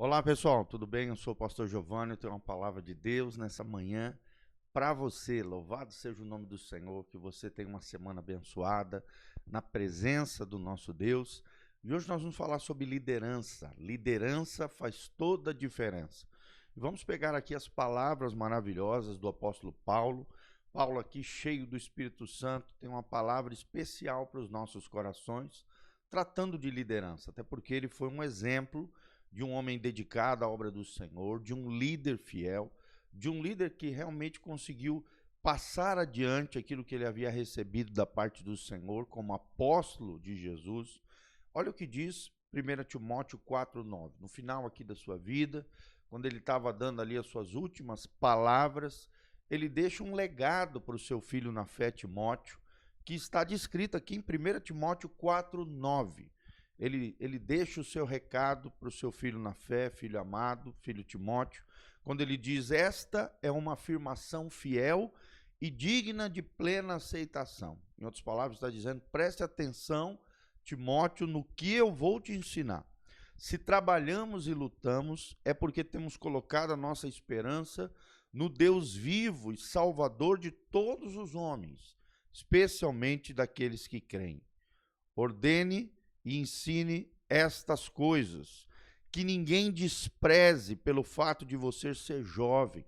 Olá pessoal, tudo bem? Eu sou o pastor Giovanni, eu tenho uma palavra de Deus nessa manhã para você. Louvado seja o nome do Senhor, que você tenha uma semana abençoada na presença do nosso Deus. E hoje nós vamos falar sobre liderança. Liderança faz toda a diferença. E vamos pegar aqui as palavras maravilhosas do apóstolo Paulo. Paulo aqui cheio do Espírito Santo, tem uma palavra especial para os nossos corações, tratando de liderança, até porque ele foi um exemplo de um homem dedicado à obra do Senhor, de um líder fiel, de um líder que realmente conseguiu passar adiante aquilo que ele havia recebido da parte do Senhor como apóstolo de Jesus. Olha o que diz 1 Timóteo 4,9. No final aqui da sua vida, quando ele estava dando ali as suas últimas palavras, ele deixa um legado para o seu filho na fé, Timóteo, que está descrito aqui em 1 Timóteo 4,9. Ele deixa o seu recado para o seu filho na fé, filho amado, filho Timóteo, quando ele diz: esta é uma afirmação fiel e digna de plena aceitação. Em outras palavras, está dizendo: preste atenção, Timóteo, no que eu vou te ensinar. Se trabalhamos e lutamos, é porque temos colocado a nossa esperança no Deus vivo e salvador de todos os homens, especialmente daqueles que creem. Ordene e ensine estas coisas, que ninguém despreze pelo fato de você ser jovem,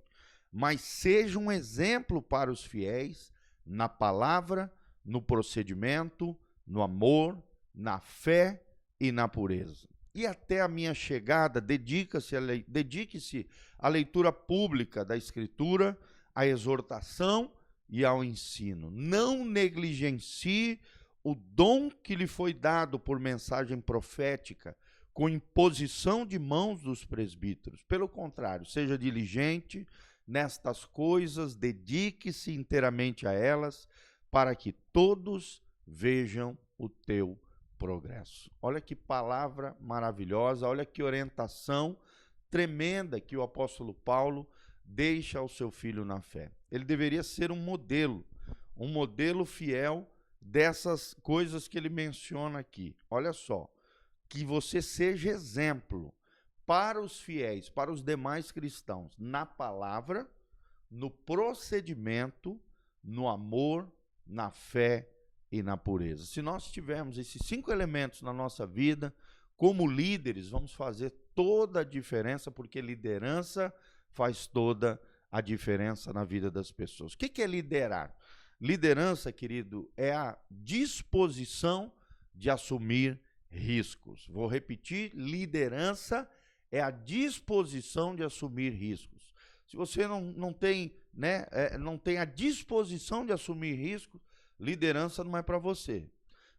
mas seja um exemplo para os fiéis na palavra, no procedimento, no amor, na fé e na pureza. E até a minha chegada, dedique-se à leitura pública da Escritura, à exortação e ao ensino. Não negligencie o dom que lhe foi dado por mensagem profética, com imposição de mãos dos presbíteros. Pelo contrário, seja diligente nestas coisas, dedique-se inteiramente a elas, para que todos vejam o teu progresso. Olha que palavra maravilhosa, olha que orientação tremenda que o apóstolo Paulo deixa ao seu filho na fé. Ele deveria ser um modelo fiel dessas coisas que ele menciona aqui. Olha só, que você seja exemplo para os fiéis, para os demais cristãos, na palavra, no procedimento, no amor, na fé e na pureza. Se nós tivermos esses 5 elementos na nossa vida, como líderes, vamos fazer toda a diferença, porque liderança faz toda a diferença na vida das pessoas. O que é liderar? Liderança, querido, é a disposição de assumir riscos. Vou repetir, liderança é a disposição de assumir riscos. Se você não tem a disposição de assumir riscos, liderança não é para você.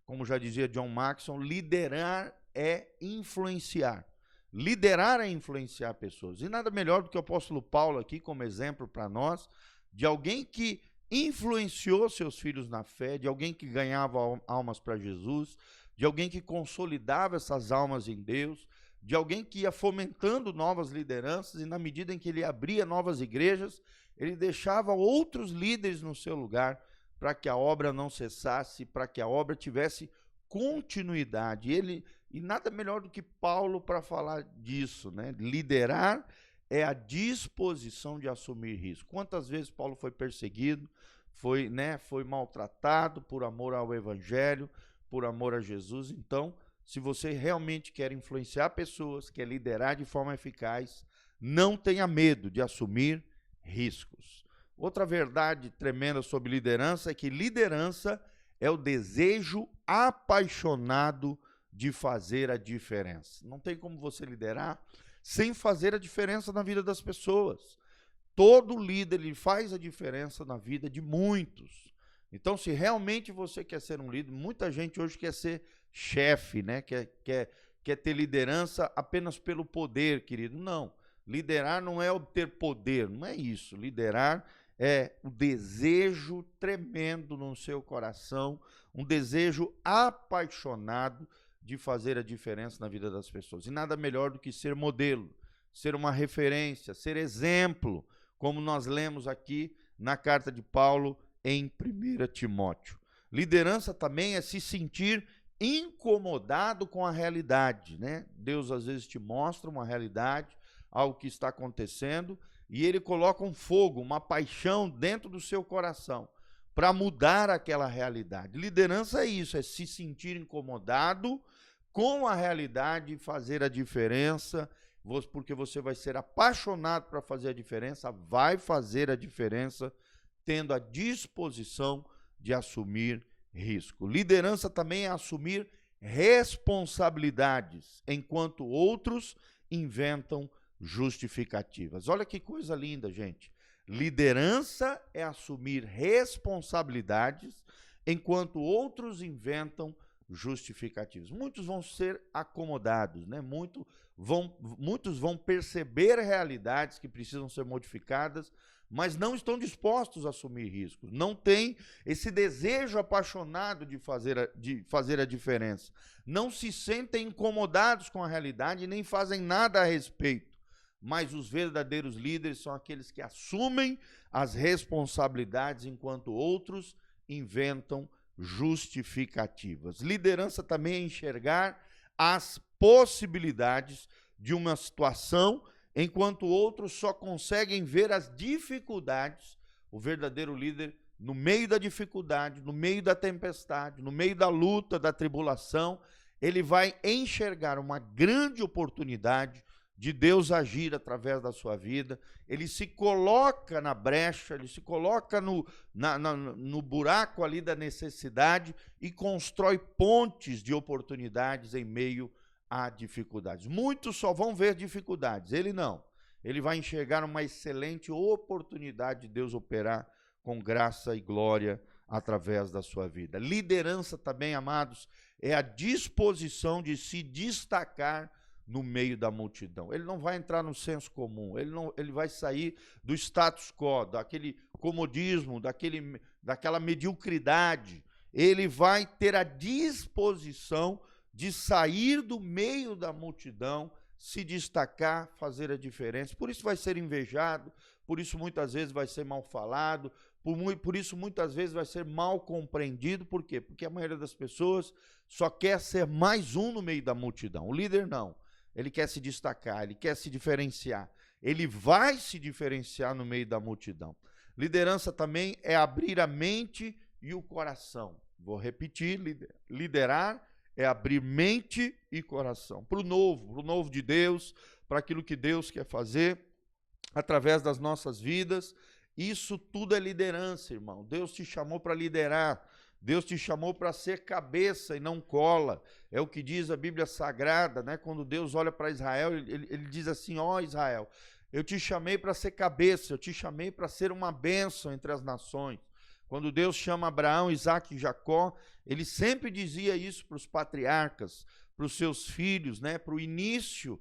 Como já dizia John Maxwell, liderar é influenciar. Liderar é influenciar pessoas. E nada melhor do que o apóstolo Paulo aqui como exemplo para nós, de alguém que influenciou seus filhos na fé, de alguém que ganhava almas para Jesus, de alguém que consolidava essas almas em Deus, de alguém que ia fomentando novas lideranças, e na medida em que ele abria novas igrejas, ele deixava outros líderes no seu lugar, para que a obra não cessasse, para que a obra tivesse continuidade. E nada melhor do que Paulo para falar disso, né? Liderar é a disposição de assumir risco. Quantas vezes Paulo foi perseguido, foi maltratado por amor ao Evangelho, por amor a Jesus. Então, se você realmente quer influenciar pessoas, quer liderar de forma eficaz, não tenha medo de assumir riscos. Outra verdade tremenda sobre liderança é que liderança é o desejo apaixonado de fazer a diferença. Não tem como você liderar sem fazer a diferença na vida das pessoas. Todo líder ele faz a diferença na vida de muitos. Então, se realmente você quer ser um líder, muita gente hoje quer ser chefe, né? Quer ter liderança apenas pelo poder, querido. Não, liderar não é o ter poder, não é isso. Liderar é o desejo tremendo no seu coração, um desejo apaixonado de fazer a diferença na vida das pessoas. E nada melhor do que ser modelo, ser uma referência, ser exemplo, como nós lemos aqui na carta de Paulo em 1 Timóteo. Liderança também é se sentir incomodado com a realidade, né? Deus às vezes te mostra uma realidade, algo que está acontecendo, e ele coloca um fogo, uma paixão dentro do seu coração para mudar aquela realidade. Liderança é isso, é se sentir incomodado com a realidade e fazer a diferença, porque você vai ser apaixonado para fazer a diferença, vai fazer a diferença, tendo a disposição de assumir risco. Liderança também é assumir responsabilidades, enquanto outros inventam justificativas. Olha que coisa linda, gente. Liderança é assumir responsabilidades, enquanto outros inventam justificativas. Muitos vão ser acomodados, né? Muitos vão perceber realidades que precisam ser modificadas, mas não estão dispostos a assumir riscos, não têm esse desejo apaixonado de fazer a diferença, não se sentem incomodados com a realidade e nem fazem nada a respeito. Mas os verdadeiros líderes são aqueles que assumem as responsabilidades, enquanto outros inventam justificativas. Liderança também é enxergar as possibilidades de uma situação, enquanto outros só conseguem ver as dificuldades. O verdadeiro líder, no meio da dificuldade, no meio da tempestade, no meio da luta, da tribulação, ele vai enxergar uma grande oportunidade de Deus agir através da sua vida. Ele se coloca na brecha, ele se coloca no buraco ali da necessidade e constrói pontes de oportunidades em meio a dificuldades. Muitos só vão ver dificuldades, ele não. Ele vai enxergar uma excelente oportunidade de Deus operar com graça e glória através da sua vida. Liderança também, amados, é a disposição de se destacar no meio da multidão. Ele não vai entrar no senso comum, ele vai sair do status quo, daquele comodismo, daquela mediocridade. Ele vai ter a disposição de sair do meio da multidão, se destacar, fazer a diferença. Por isso vai ser invejado, por isso muitas vezes vai ser mal falado, por isso muitas vezes vai ser mal compreendido. Por quê? Porque a maioria das pessoas só quer ser mais um no meio da multidão. O líder não. Ele quer se destacar, ele quer se diferenciar. Ele vai se diferenciar no meio da multidão. Liderança também é abrir a mente e o coração. Vou repetir, liderar é abrir mente e coração para o novo de Deus, para aquilo que Deus quer fazer através das nossas vidas. Isso tudo é liderança, irmão. Deus te chamou para liderar. Deus te chamou para ser cabeça e não cola. É o que diz a Bíblia Sagrada, né? Quando Deus olha para Israel, ele diz assim: ó Israel, eu te chamei para ser cabeça, eu te chamei para ser uma bênção entre as nações. Quando Deus chama Abraão, Isaque e Jacó, ele sempre dizia isso para os patriarcas, para os seus filhos, né? Para o início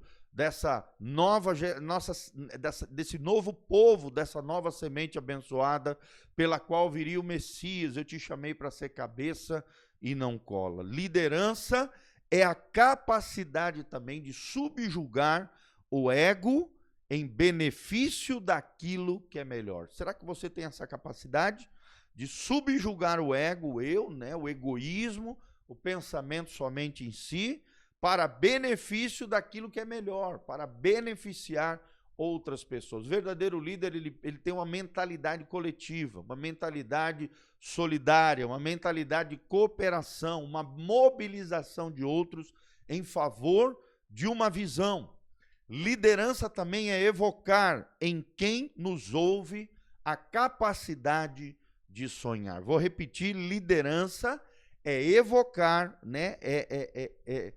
desse novo povo, dessa nova semente abençoada, pela qual viria o Messias. Eu te chamei para ser cabeça e não cola. Liderança é a capacidade também de subjugar o ego em benefício daquilo que é melhor. Será que você tem essa capacidade de subjugar o ego, o eu, né, o egoísmo, o pensamento somente em si, para benefício daquilo que é melhor, para beneficiar outras pessoas? O verdadeiro líder, ele tem uma mentalidade coletiva, uma mentalidade solidária, uma mentalidade de cooperação, uma mobilização de outros em favor de uma visão. Liderança também é evocar em quem nos ouve a capacidade de sonhar. Vou repetir: liderança é evocar, né? É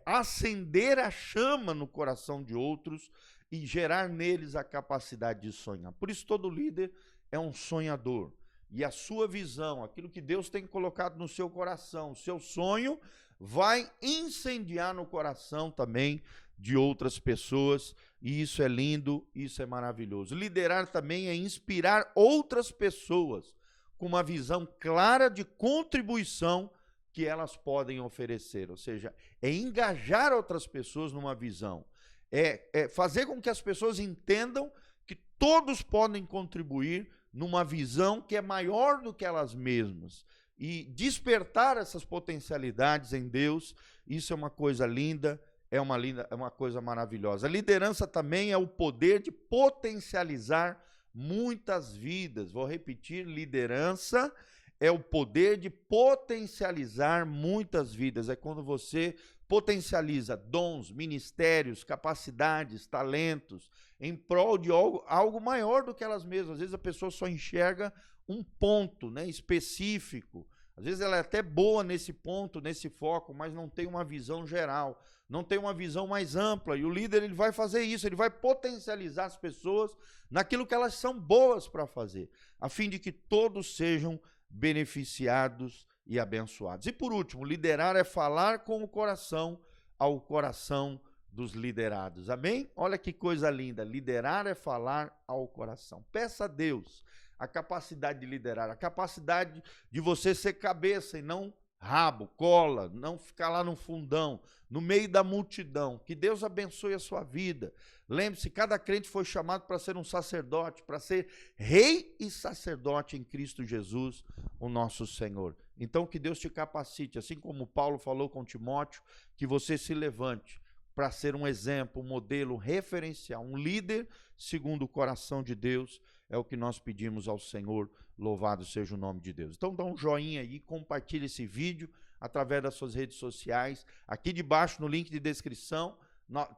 acender a chama no coração de outros e gerar neles a capacidade de sonhar. Por isso todo líder é um sonhador. E a sua visão, aquilo que Deus tem colocado no seu coração, o seu sonho, vai incendiar no coração também de outras pessoas, e isso é lindo, isso é maravilhoso. Liderar também é inspirar outras pessoas com uma visão clara de contribuição que elas podem oferecer, ou seja, é engajar outras pessoas numa visão, é fazer com que as pessoas entendam que todos podem contribuir numa visão que é maior do que elas mesmas. e despertar essas potencialidades em Deus. Isso é uma coisa linda, é uma coisa maravilhosa. A liderança também é o poder de potencializar muitas vidas. Vou repetir, liderança é o poder de potencializar muitas vidas. É quando você potencializa dons, ministérios, capacidades, talentos, em prol de algo maior do que elas mesmas. Às vezes a pessoa só enxerga um ponto, né, específico. Às vezes ela é até boa nesse ponto, nesse foco, mas não tem uma visão geral, não tem uma visão mais ampla. E o líder, ele vai fazer isso, ele vai potencializar as pessoas naquilo que elas são boas para fazer, a fim de que todos sejam beneficiados e abençoados. E por último, liderar é falar com o coração ao coração dos liderados. Amém? Olha que coisa linda. Liderar é falar ao coração. Peça a Deus a capacidade de liderar, a capacidade de você ser cabeça e não rabo, cola, não ficar lá no fundão, no meio da multidão. Que Deus abençoe a sua vida. Lembre-se, cada crente foi chamado para ser um sacerdote, para ser rei e sacerdote em Cristo Jesus, o nosso Senhor. Então que Deus te capacite, assim como Paulo falou com Timóteo, que você se levante para ser um exemplo, um modelo, um referencial, um líder segundo o coração de Deus. É o que nós pedimos ao Senhor, louvado seja o nome de Deus. Então dá um joinha aí, compartilha esse vídeo através das suas redes sociais. Aqui debaixo no link de descrição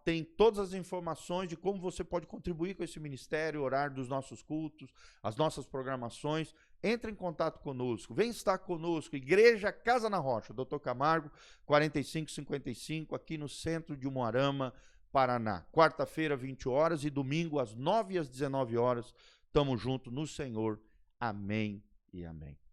tem todas as informações de como você pode contribuir com esse ministério, o horário dos nossos cultos, as nossas programações. Entre em contato conosco, vem estar conosco, Igreja Casa na Rocha, Dr. Camargo, 4555, aqui no centro de Umuarama, Paraná. Quarta-feira, 20 horas e domingo, às 9 e às 19 horas, estamos juntos no Senhor. Amém e amém.